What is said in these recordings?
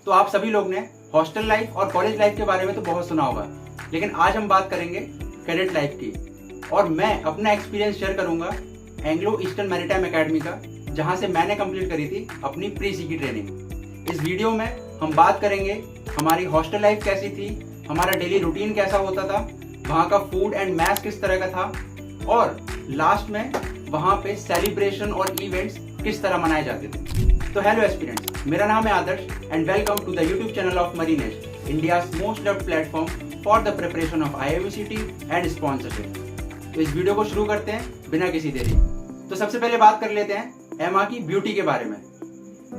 तो आप सभी लोग ने हॉस्टल लाइफ और कॉलेज लाइफ के बारे में तो बहुत सुना होगा, लेकिन आज हम बात करेंगे कैडेट लाइफ की। और मैं अपना एक्सपीरियंस शेयर करूंगा एंग्लो ईस्टर्न मैरीटाइम एकेडमी का, जहां से मैंने कंप्लीट करी थी अपनी प्री सी की ट्रेनिंग। इस वीडियो में हम बात करेंगे हमारी हॉस्टल लाइफ कैसी थी, हमारा डेली रूटीन कैसा होता था, वहाँ का फूड एंड मैथ्स किस तरह का था, और लास्ट में वहाँ पे सेलिब्रेशन और इवेंट्स किस तरह मनाए जाते थे। तो हेलो एस्पिरेंट्स, मेरा नाम है Adarsh and welcome to the YouTube channel of मरीनेस्ट, India's most loved platform for the preparation of IIBCT and sponsorship. तो इस वीडियो को शुरू करते हैं बिना किसी देरी। तो सबसे पहले बात कर लेते हैं एमा की ब्यूटी के बारे में।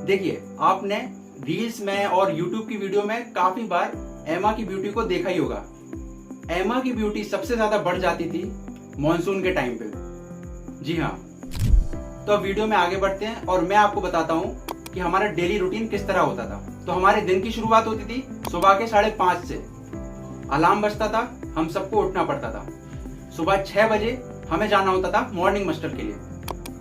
देखिए, आपने रील्स में और यूट्यूब की वीडियो में काफी बार एमा की ब्यूटी को देखा ही होगा। एमा की ब्यूटी सबसे ज्यादा बढ़ जाती थी मॉनसून के टाइम पे। जी हाँ, तो अब वीडियो में आगे बढ़ते हैं और मैं आपको बताता हूँ कि हमारा डेली रूटीन किस तरह होता था। तो हमारे दिन की शुरुआत होती थी सुबह के 5:30 से। अलार्म बजता था, हम सबको उठना पड़ता था। सुबह 6 बजे हमें जाना होता था मॉर्निंग मस्टर के लिए।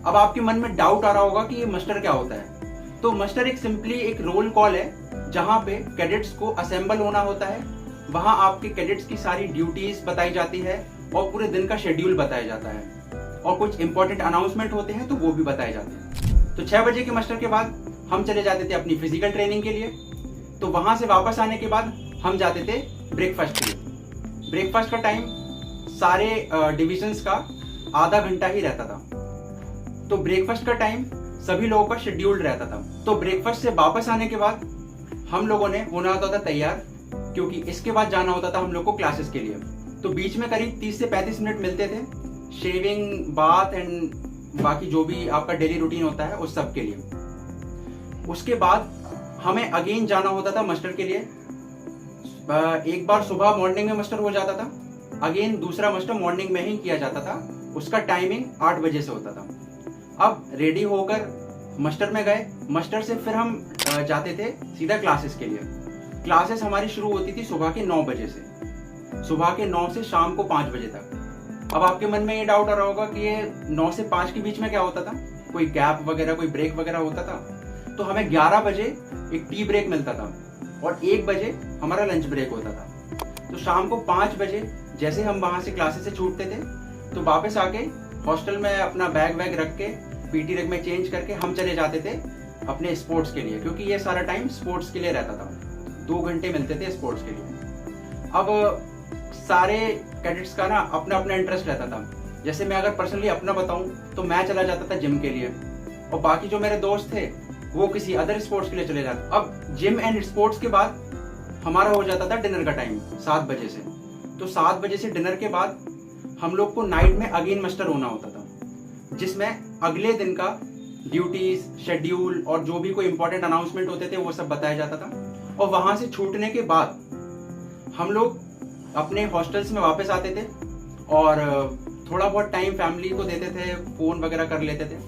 अब आपके मन में डाउट आ रहा होगा कि ये मस्टर क्या होता है। तो मस्टर एक सिंपली एक रोल कॉल है, जहां पे कैडेट्स को असेंबल होना होता है। वहां आपके कैडेट्स की सारी ड्यूटीज बताई जाती है और पूरे दिन का शेड्यूल बताया जाता है, और कुछ इंपॉर्टेंट अनाउंसमेंट होते हैं तो वो भी बताए जाते हैं। तो 6 बजे के मस्टर के बाद हम चले जाते थे अपनी फिजिकल ट्रेनिंग के लिए। तो वहां से वापस आने के बाद हम जाते थे ब्रेकफास्ट के लिए। ब्रेकफास्ट का टाइम सारे डिविजन्स का आधा घंटा ही रहता था। तो ब्रेकफास्ट का टाइम सभी लोगों का शेड्यूल्ड रहता था। तो ब्रेकफास्ट से वापस आने के बाद हम लोगों ने होना होता था तैयार, क्योंकि इसके बाद जाना होता था हम लोग को क्लासेस के लिए। तो बीच में करीब 30 से 35 मिनट मिलते थे शेविंग, बाथ एंड बाकी जो भी आपका डेली रूटीन होता है उस सब के लिए। उसके बाद हमें अगेन जाना होता था मस्टर के लिए। एक बार सुबह मॉर्निंग में मस्टर हो जाता था, अगेन दूसरा मस्टर मॉर्निंग में ही किया जाता था। उसका टाइमिंग 8 बजे से होता था। अब रेडी होकर मस्टर में गए, मस्टर से फिर हम जाते थे सीधा क्लासेस के लिए। क्लासेस हमारी शुरू होती थी सुबह के 9 बजे से, सुबह के 9 से शाम को 5 बजे तक। अब आपके मन में ये डाउट आ रहा होगा कि ये 9 से 5 के बीच में क्या होता था, कोई गैप वगैरह, कोई ब्रेक वगैरह होता था। तो हमें 11 बजे एक टी ब्रेक मिलता था और 1 बजे हमारा लंच ब्रेक होता था। तो शाम को 5 बजे जैसे हम वहां से क्लासेस से छूटते थे, तो वापस आके हॉस्टल में अपना बैग वैग रख के पीटी रग में चेंज करके हम चले जाते थे अपने स्पोर्ट्स के लिए, क्योंकि ये सारा टाइम स्पोर्ट्स के लिए रहता था। 2 घंटे मिलते थे स्पोर्ट्स के लिए। अब सारे कैडेट्स का ना अपना अपना इंटरेस्ट रहता था। जैसे मैं अगर पर्सनली अपना बताऊं तो मैं चला जाता था जिम के लिए, और बाकी जो मेरे दोस्त थे वो किसी अदर स्पोर्ट्स के लिए चले जाते। अब जिम एंड स्पोर्ट्स के बाद हमारा हो जाता था डिनर का टाइम 7 बजे से। तो 7 बजे से डिनर के बाद हम लोग को नाइट में अगेन मस्टर होना होता था, जिसमें अगले दिन का ड्यूटीज, शेड्यूल और जो भी कोई इंपॉर्टेंट अनाउंसमेंट होते थे वो सब बताया जाता था। और वहां से छूटने के बाद हम लोग अपने हॉस्टल्स में वापस आते थे और थोड़ा बहुत टाइम फैमिली को देते थे, फोन वगैरह कर लेते थे,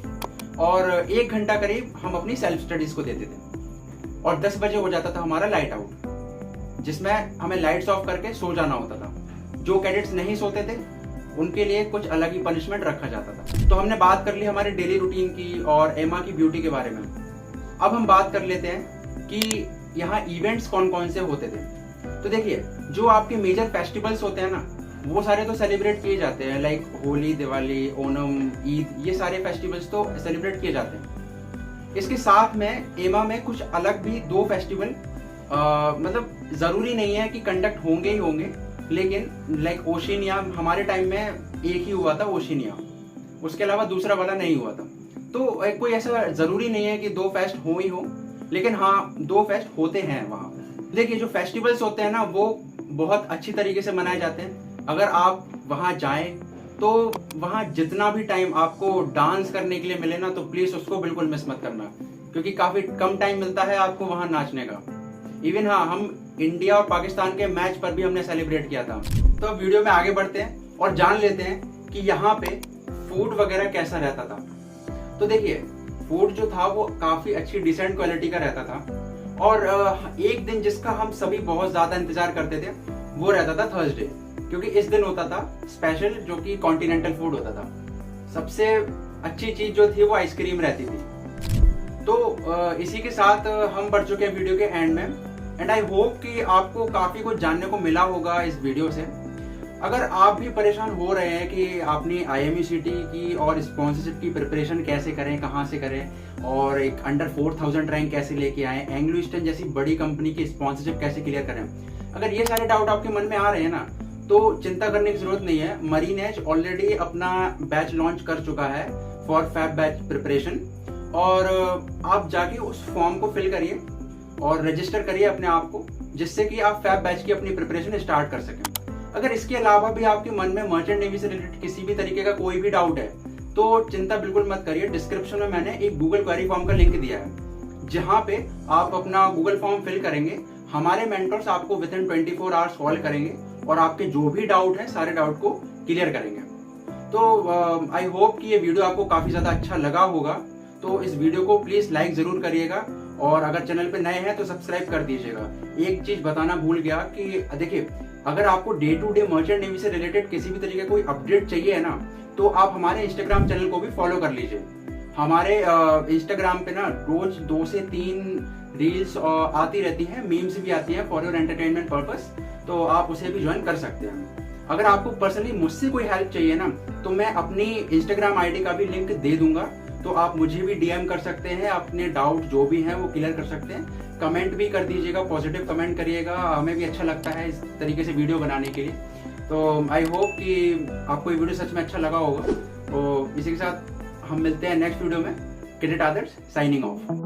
और 1 घंटा करीब हम अपनी सेल्फ स्टडीज को देते थे। और 10 बजे हो जाता था हमारा लाइट आउट, जिसमें हमें लाइट्स ऑफ करके सो जाना होता था। जो कैडेट्स नहीं सोते थे उनके लिए कुछ अलग ही पनिशमेंट रखा जाता था। तो हमने बात कर ली हमारे डेली रूटीन की और एमा की ब्यूटी के बारे में। अब हम बात कर लेते हैं कि यहाँ इवेंट्स कौन कौन से होते थे। तो देखिए, जो आपके मेजर फेस्टिवल्स होते हैं ना, वो सारे तो सेलिब्रेट किए जाते हैं, लाइक होली, दिवाली, ओणम, ईद, ये सारे फेस्टिवल्स तो सेलिब्रेट किए जाते हैं। इसके साथ में एमा में कुछ अलग भी 2 फेस्टिवल मतलब जरूरी नहीं है कि कंडक्ट होंगे ही होंगे, लेकिन लाइक ओशिनिया हमारे टाइम में एक ही हुआ था, ओशिनिया। उसके अलावा दूसरा वाला नहीं हुआ था। तो कोई ऐसा जरूरी नहीं है कि 2 फेस्ट हो ही हो, लेकिन हाँ 2 फेस्ट होते हैं वहाँ। देखिए, जो फेस्टिवल्स होते हैं ना वो बहुत अच्छी तरीके से मनाए जाते हैं। अगर आप वहाँ जाएं तो वहाँ जितना भी टाइम आपको डांस करने के लिए मिले ना, तो प्लीज उसको बिल्कुल मिस मत करना, क्योंकि काफी कम टाइम मिलता है आपको वहाँ नाचने का। इवन हाँ, हम इंडिया और पाकिस्तान के मैच पर भी हमने सेलिब्रेट किया था। तो अब वीडियो में आगे बढ़ते हैं और जान लेते हैं कि यहाँ पे फूड वगैरह कैसा रहता था। तो देखिए, फूड जो था वो काफी अच्छी डिसेंट क्वालिटी का रहता था। और एक दिन जिसका हम सभी बहुत ज्यादा इंतजार करते थे वो रहता था थर्सडे, क्योंकि इस दिन होता था स्पेशल, जो कि कॉन्टिनेंटल फूड होता था। सबसे अच्छी चीज जो थी वो आइसक्रीम रहती थी। तो इसी के साथ हम बढ़ चुके हैं वीडियो के एंड में। एंड आई होप कि आपको काफ़ी कुछ जानने को मिला होगा इस वीडियो से। अगर आप भी परेशान हो रहे हैं कि आपने IMUCT की और स्पॉन्सरशिप की प्रिपरेशन कैसे करें, कहाँ से करें और एक अंडर 4000 रैंक कैसे लेके आएँ, एंग्लो ईस्टर्न जैसी बड़ी कंपनी की स्पॉन्सरशिप कैसे क्लियर करें, अगर ये सारे डाउट आपके मन में आ रहे हैं ना, तो चिंता करने की जरूरत नहीं है। मरीन एज ऑलरेडी अपना बैच लॉन्च कर चुका है फॉर फैब बैच प्रिपरेशन, और आप जाके उस फॉर्म को फिल करिए और रजिस्टर करिए अपने आप को, जिससे कि आप फैब बैच की अपनी प्रिपरेशन स्टार्ट कर सकें। अगर इसके अलावा भी आपके मन में मर्चेंट नेवी से रिलेटेड किसी भी तरीके का कोई भी डाउट है तो चिंता बिल्कुल मत करिए। डिस्क्रिप्शन में मैंने एक गूगल क्वेरी फॉर्म का लिंक दिया है, जहां पे आप अपना गूगल फॉर्म फिल करेंगे, हमारे मेंटर्स आपको विद इन 24 आवर्स कॉल करेंगे और आपके जो भी डाउट है सारे डाउट को क्लियर करेंगे। तो आई होप कि ये वीडियो आपको काफी ज्यादा अच्छा लगा होगा। तो इस वीडियो को प्लीज लाइक जरूर करिएगा और अगर चैनल पे नए हैं तो सब्सक्राइब कर दीजिएगा। एक चीज बताना भूल गया कि देखिए, अगर आपको day to day merchant navy से रिलेटेड किसी भी तरीके का कोई अपडेट चाहिए है ना, तो आप हमारे इंस्टाग्राम चैनल को भी फॉलो कर लीजिए। हमारे इंस्टाग्राम पे ना रोज 2 से 3 रील्स आती रहती हैं, मीम्स भी आती हैं फॉर योर एंटरटेनमेंट पर्पस, तो आप उसे भी ज्वाइन कर सकते हैं। अगर आपको पर्सनली मुझसे कोई हेल्प चाहिए ना, तो मैं अपनी इंस्टाग्राम आईडी का भी लिंक दे दूंगा, तो आप मुझे भी DM कर सकते हैं, अपने डाउट जो भी हैं वो क्लियर कर सकते हैं। कमेंट भी कर दीजिएगा, पॉजिटिव कमेंट करिएगा, हमें भी अच्छा लगता है इस तरीके से वीडियो बनाने के लिए। तो आई होप कि आपको ये वीडियो सच में अच्छा लगा होगा। तो इसी के साथ हम मिलते हैं नेक्स्ट वीडियो में। कैडेट आदर्श साइनिंग ऑफ।